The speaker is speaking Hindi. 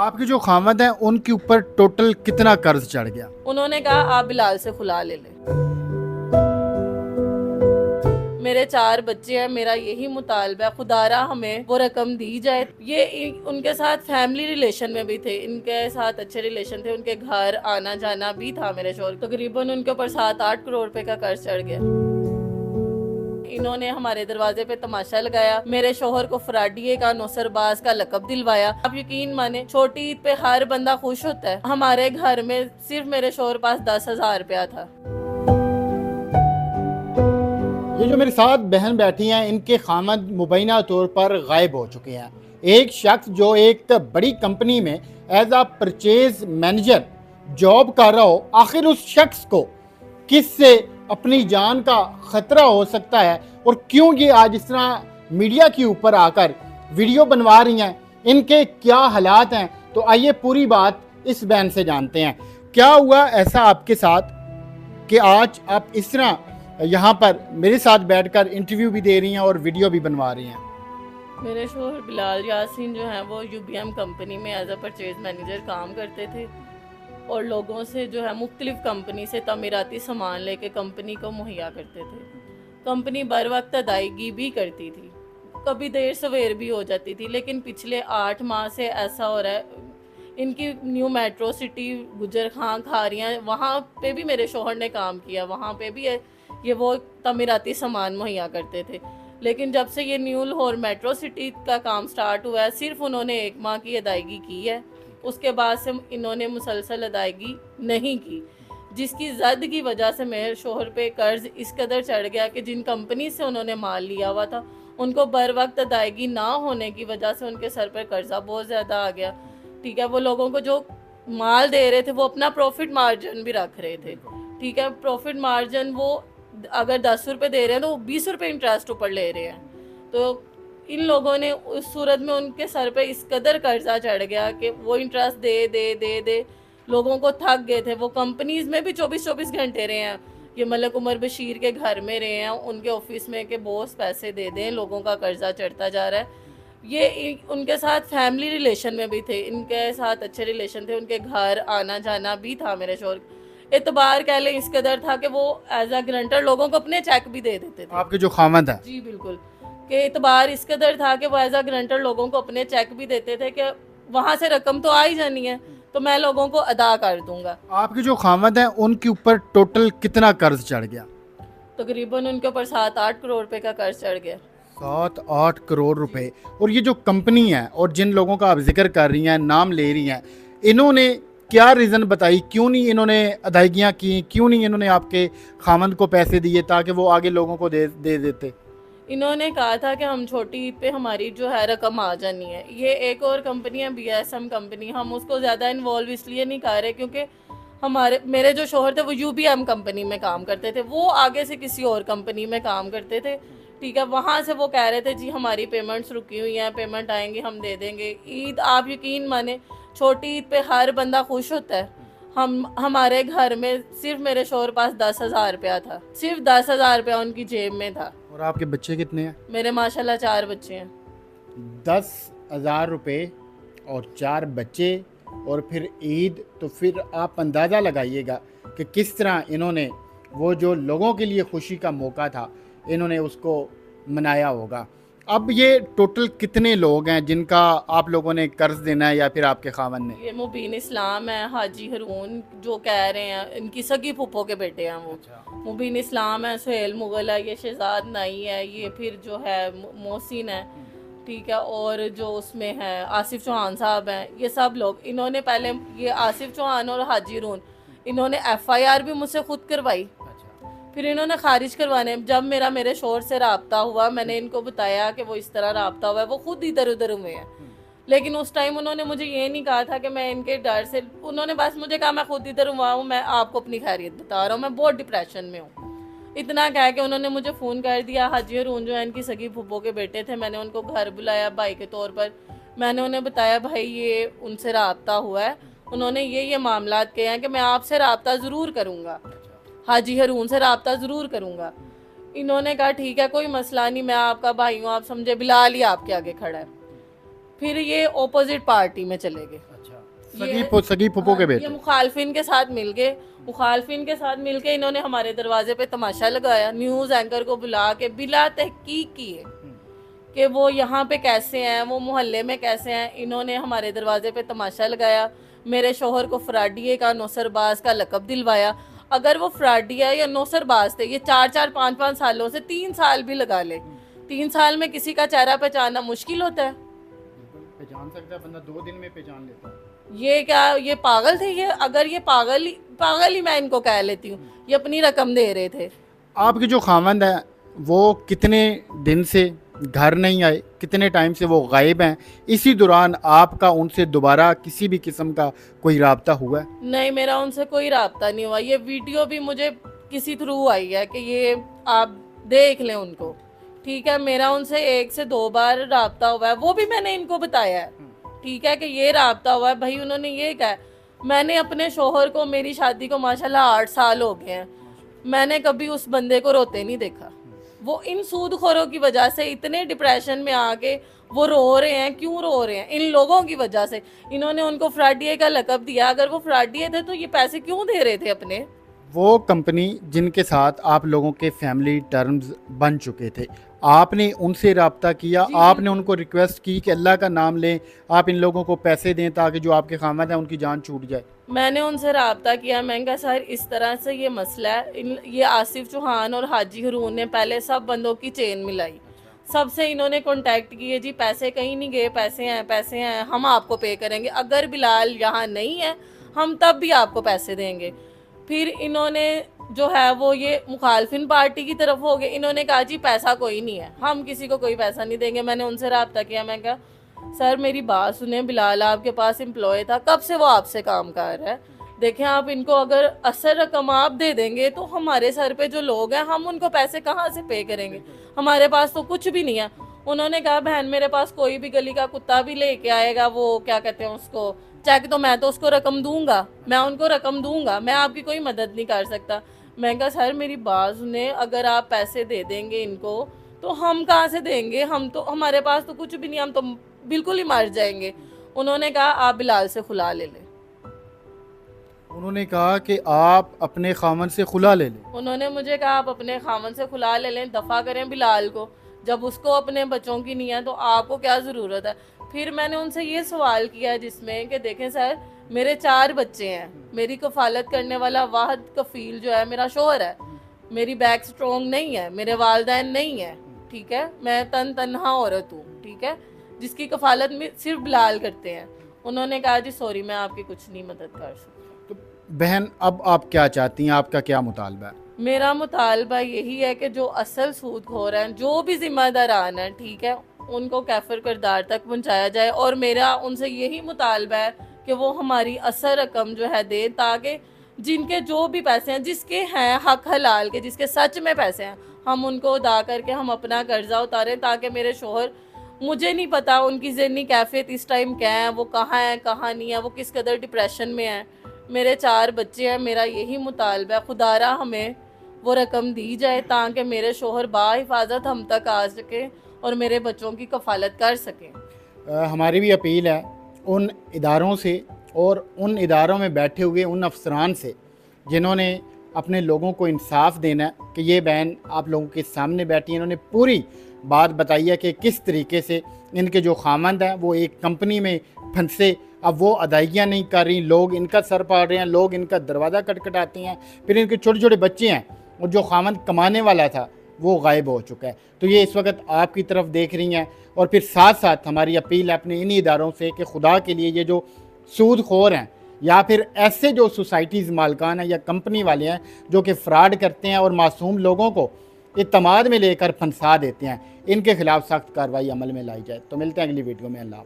आपके जो खामद हैं उनके ऊपर टोटल कितना कर्ज चढ़ गया? उन्होंने कहा आप बिलाल से खुला ले लें। मेरे 4 बच्चे हैं, मेरा यही मुतालबा है खुदारा हमें वो रकम दी जाए। ये उनके साथ फैमिली रिलेशन में भी थे, इनके साथ अच्छे रिलेशन थे, उनके घर आना जाना भी था मेरे शोहर। तकरीबन उनके ऊपर 7-8 करोड़ रुपए का कर्ज चढ़ गया। इन्होंने हमारे दरवाजे पे तमाशा लगाया, मेरे शोहर को फराडिये का नौसरबाज का लकब दिलवाया। आप यकीन माने छोटी ईद पे हर बंदा खुश होता है, हमारे घर में सिर्फ मेरे शोहर पास 10,000 रुपया था। ये जो मेरे साथ बहन बैठी हैं इनके खामद मुबैना तौर पर गायब हो चुके हैं। एक शख्स जो एक बड़ी कंपनी में एज आ परचेज मैनेजर जॉब कर रहा हो, आखिर उस शख्स को किससे अपनी जान का खतरा हो सकता है और क्यों ये आज इस तरह मीडिया के ऊपर आकर वीडियो बनवा रही हैं, इनके क्या हालात हैं, तो आइए पूरी बात इस बहन से जानते हैं। क्या हुआ ऐसा आपके साथ कि आज आप इस तरह यहाँ पर मेरे साथ बैठकर इंटरव्यू भी दे रही हैं और वीडियो भी बनवा रही हैं? मेरे शोहर बिलाल यासीन जो हैं वो यूबीएम कंपनी में एज अ परचेज मैनेजर काम करते थे और लोगों से जो है मुख्तलिफ कंपनी से तमीराती सामान लेके कंपनी को मुहैया करते थे। कंपनी बर वक्त अदायगी भी करती थी, कभी देर सवेर भी हो जाती थी, लेकिन पिछले 8 माह से ऐसा हो रहा है। इनकी न्यू मेट्रो सिटी गुजर खां खारियाँ, वहाँ पे भी मेरे शोहर ने काम किया, वहाँ पे भी ये वो तमीराती सामान मुहैया करते थे। लेकिन जब से ये न्यू लाहौर मेट्रो सिटी का काम स्टार्ट हुआ है, सिर्फ उन्होंने 1 माह की अदायगी की है, उसके बाद से इन्होंने मुसलसल अदायगी नहीं की, जिसकी जद की वजह से मेरे शोहर पे कर्ज इस कदर चढ़ गया कि जिन कंपनी से उन्होंने माल लिया हुआ था उनको बर वक्त अदायगी ना होने की वजह से उनके सर पर कर्जा बहुत ज़्यादा आ गया। ठीक है, वो लोगों को जो माल दे रहे थे वो अपना प्रॉफिट मार्जिन भी रख रहे थे। ठीक है, प्रॉफिट मार्जिन वो अगर 10 रुपये दे रहे हैं तो वो 20 रुपये इंटरेस्ट ऊपर ले रहे हैं। तो इन लोगों ने उस सूरत में उनके सर पे इस कदर कर्जा चढ़ गया कि वो इंटरेस्ट दे दे दे दे लोगों को थक गए थे। वो कंपनीज में भी 24-24 घंटे रहे हैं। ये मलिक उमर बशीर के घर में रहे हैं, उनके ऑफिस में के बॉस पैसे दे दें, लोगों का कर्जा चढ़ता जा रहा है। ये उनके साथ फैमिली रिलेशन में भी थे, इनके साथ अच्छे रिलेशन थे, उनके घर आना जाना भी था मेरे शोहर। एतबार कह लें इस कदर था कि वो एज अ ग्रंटर लोगों को अपने चेक भी दे देते थे। आपके जो खामद है? जी बिल्कुल, कि एतबार इस कदर था कि वो एज अ ग्रंटर लोगों को अपने चेक भी देते थे कि वहाँ से रकम तो आ ही जानी है तो मैं लोगों को अदा कर दूंगा। आपके जो खामद हैं उनके ऊपर टोटल कितना कर्ज चढ़ गया? तकरीबन उनके ऊपर 7-8 करोड़ रुपए का कर्ज चढ़ गया। 7-8 करोड़ रुपए। और ये जो कंपनी है और जिन लोगों का आप जिक्र कर रही हैं, नाम ले रही हैं, इन्होंने क्या रीज़न बताई, क्यों नहीं इन्होंने अदायगियाँ की, क्यों नहीं इन्होंने आपके खामद को पैसे दिए ताकि वो आगे लोगों को दे देते? इन्होंने कहा था कि हम छोटी ईद पे हमारी जो है रकम आ जानी है। ये एक और कंपनी है बीएसएम कंपनी, हम उसको ज़्यादा इन्वॉल्व इसलिए नहीं कर रहे क्योंकि मेरे जो शोहर थे वो यूबीएम कंपनी में काम करते थे, वो आगे से किसी और कंपनी में काम करते थे। ठीक है, वहाँ से वो कह रहे थे जी हमारी पेमेंट्स रुकी हुई हैं, पेमेंट आएंगी हम दे देंगे। ईद आप यकीन माने छोटी ईद पे हर बंदा खुश होता है। हमारे घर में सिर्फ मेरे शोहर पास 10,000 रुपया था, सिर्फ 10,000 रुपया उनकी जेब में था। और आपके बच्चे कितने हैं? मेरे माशाल्लाह 4 बच्चे हैं। 10,000 रुपये और 4 बच्चे और फिर ईद, तो फिर आप अंदाज़ा लगाइएगा कि किस तरह इन्होंने वो जो लोगों के लिए खुशी का मौका था इन्होंने उसको मनाया होगा। अब ये टोटल कितने लोग हैं जिनका आप लोगों ने कर्ज देना है या फिर आपके खामन ने? ये मुबीन इस्लाम है, हाजी हरून जो कह रहे हैं, इनकी सगी फूफो के बेटे हैं वो। मुबीन इस्लाम है, सुहेल मुगल है, ये शहजाद नाई है, ये फिर जो है मोहसिन है। ठीक है, और जो उसमें है आसिफ चौहान साहब हैं, ये सब लोग। इन्होंने पहले ये आसिफ चौहान और हाजी हरून इन्होंने एफआईआर भी मुझसे खुद करवाई, फिर इन्होंने खारिज करवाने। जब मेरे शोहर से रब्ता हुआ, मैंने इनको बताया कि वो इस तरह रब्ता हुआ है, वो खुद इधर उधर हुए हैं। लेकिन उस टाइम उन्होंने मुझे ये नहीं कहा था कि मैं इनके डर से, उन्होंने बस मुझे कहा मैं खुद इधर हुआ हूँ, मैं आपको अपनी खैरियत बता रहा हूँ, मैं बहुत डिप्रेशन में हूँ। इतना कह के उन्होंने मुझे फ़ोन कर दिया। हाजी हरून जो है इनकी सगी फूफो के बेटे थे, मैंने उनको घर बुलाया भाई के तौर पर। मैंने उन्हें बताया भाई ये उनसे रब्ता हुआ है, उन्होंने ये मामलात कहे हैं कि मैं आपसे रब्ता ज़रूर करूँगा, हाजी हरून से रब्ता ज़रूर करूँगा। इन्होंने कहा ठीक है कोई मसला नहीं, मैं आपका भाई हूँ, आप समझे, बिलाल ही आपके आगे खड़ा है। फिर ये ऑपोजिट पार्टी में चले गए। अच्छा, सगी फुप्पो के ये बेटे। मुखालफिन के साथ मिल गए। मुखालफिन के साथ मिलके इन्होंने हमारे दरवाजे पे तमाशा लगाया, न्यूज़ एंकर को बुला के बिला तहकीक किए कि वो यहाँ पे कैसे हैं, वो मोहल्ले में कैसे हैं। इन्होंने हमारे दरवाजे पे तमाशा लगाया, मेरे शोहर को फ्राडिये का, नौसरबाज का लकब दिलवाया। अगर वो फ्राडिया या नौसरबाज थे, ये 4-4 5-5 सालों से 3 साल भी लगा ले, 3 साल में किसी का चेहरा पहचानना मुश्किल होता है। पहचान सकता है बंदा, 2 दिन में पहचान लेता है। ये क्या, ये पागल थे? ये अगर ये पागल ही मैं इनको कह लेती हूँ। ये अपनी रकम दे रहे थे। आपके जो खामंद है वो कितने दिन से घर नहीं आए, कितने टाइम से वो गायब हैं? इसी दौरान आपका उनसे दोबारा किसी भी किस्म का कोई राब्ता हुआ है? नहीं, मेरा उनसे कोई राब्ता नहीं हुआ। ये वीडियो भी मुझे किसी थ्रू आई है कि ये आप देख लें उनको, ठीक है। मेरा उनसे 1 से 2 बार राब्ता हुआ है, वो भी मैंने इनको बताया है, ठीक है, कि ये राब्ता हुआ है। भाई उन्होंने ये कहा, मैंने अपने शोहर को, मेरी शादी को माशाल्लाह 8 साल हो गए हैं, मैंने कभी उस बंदे को रोते नहीं देखा। वो इन सूदखोरों की वजह से इतने डिप्रेशन में आके वो रो रहे हैं। क्यों रो रहे हैं? इन लोगों की वजह से। इन्होंने उनको फ्राडिये का लकब दिया। अगर वो फ्राडिये थे तो ये पैसे क्यों दे रहे थे अपने? वो कंपनी जिनके साथ आप लोगों के फैमिली टर्म्स बन चुके थे, आपने उनसे रब्ता किया? आपने उनको रिक्वेस्ट की कि अल्लाह का नाम लें, आप इन लोगों को पैसे दें ताकि जो आपके खामद हैं उनकी जान छूट जाए? मैंने उनसे रब्ता किया। मैंने कहा सर इस तरह से ये मसला है। ये आसिफ चौहान और हाजी रून ने पहले सब बंदों की चेन मिलाई, सबसे इन्होंने कांटेक्ट किए, जी पैसे कहीं नहीं गए, पैसे हैं, हम आपको पे करेंगे। अगर बिलाल यहाँ नहीं है हम तब भी आपको पैसे देंगे। फिर इन्होंने जो है वो ये मुखालफिन पार्टी की तरफ हो गए। इन्होंने कहा जी पैसा कोई नहीं है, हम किसी को कोई पैसा नहीं देंगे। मैंने उनसे रब्ता किया। मैं कहा सर मेरी बात सुने, बिलाल आपके पास एम्प्लॉय था, कब से वो आपसे काम कर रहा है? देखें आप इनको अगर असल रकम आप दे देंगे तो हमारे सर पे जो लोग हैं हम उनको पैसे कहाँ से पे करेंगे? हमारे पास तो कुछ भी नहीं है। उन्होंने कहा बहन मेरे पास कोई भी गली का कुत्ता भी लेके आएगा, वो क्या कहते हैं उसको, चेक, तो मैं तो उसको रकम दूंगा, मैं उनको रकम दूंगा, मैं आपकी कोई मदद नहीं कर सकता। मैं कहा सर मेरी बात सुने, अगर आप पैसे दे देंगे इनको तो हम कहाँ से देंगे? हम तो, हमारे पास तो कुछ भी नहीं, हम तो बिल्कुल ही मर जाएंगे। उन्होंने कहा आप बिलाल से खुला ले लें। उन्होंने कहा कि आप अपने खामन से खुला ले लें। उन्होंने मुझे कहा आप अपने खामन से खुला ले लें, दफ़ा करें बिलाल को। जब उसको अपने बच्चों की नहीं है तो आपको क्या ज़रूरत है? फिर मैंने उनसे ये सवाल किया जिसमें कि देखें सर मेरे 4 बच्चे हैं, मेरी कफालत करने वाला वाहिद कफील जो है मेरा शोहर है, मेरी बैक स्ट्रॉन्ग नहीं है, मेरे वालदैन नहीं है, ठीक है, मैं तन्हा औरत हूँ, ठीक है, जिसकी कफालत में सिर्फ बिलाल करते हैं। उन्होंने कहा जी सॉरी मैं आपकी कुछ नहीं मदद कर सकता। तो बहन अब आप क्या चाहती हैं, आपका क्या मुतालबा है? मेरा मुतालबा यही है कि जो असल सूदखोर हैं, जो भी जिम्मेदारान हैं, ठीक है, उनको कैफर किरदार तक पहुंचाया जाए। और मेरा उनसे यही मुतालबा है कि वो हमारी असल रकम जो है दें, ताकि जिनके जो भी पैसे हैं, जिसके हैं हक हलाल के, जिसके सच में पैसे हैं, हम उनको अदा करके हम अपना कर्जा उतारें। ताकि मेरे शोहर, मुझे नहीं पता उनकी ज़हनी कैफियत इस टाइम क्या है, वो कहाँ है कहाँ नहीं है, वो किस कदर डिप्रेशन में है। मेरे 4 बच्चे हैं, मेरा यही मुतालबा है खुदारा हमें वो रकम दी जाए ताकि मेरे शोहर बाहिफाजत हम तक आ सके और मेरे बच्चों की कफालत कर सकें। हमारी भी अपील है उन इदारों से और उन इदारों में बैठे हुए उन अफसरान से जिन्होंने अपने लोगों को इंसाफ देना है कि ये बहन आप लोगों के सामने बैठी है, इन्होंने पूरी बात बताई है कि किस तरीके से इनके जो खामंद हैं वो एक कंपनी में फंसे, अब वो अदायगियाँ नहीं कर रही, लोग इनका सर पाड़ रहे हैं, लोग इनका दरवाज़ा खटखटाते हैं, फिर इनके छोटे छोटे बच्चे हैं और जो खामंद कमाने वाला था वो गायब हो चुका है। तो ये इस वक्त आपकी तरफ देख रही हैं। और फिर साथ साथ हमारी अपील है अपने इन्हीं इदारों से कि खुदा के लिए ये जो सूदखोर हैं या फिर ऐसे जो सोसाइटीज़ मालकान हैं या कंपनी वाले हैं जो कि फ़्रॉड करते हैं और मासूम लोगों को इत्तमाद में लेकर फंसा देते हैं, इनके खिलाफ़ सख्त कार्रवाई अमल में लाई जाए। तो मिलते हैं अगली वीडियो में। अल्लाह।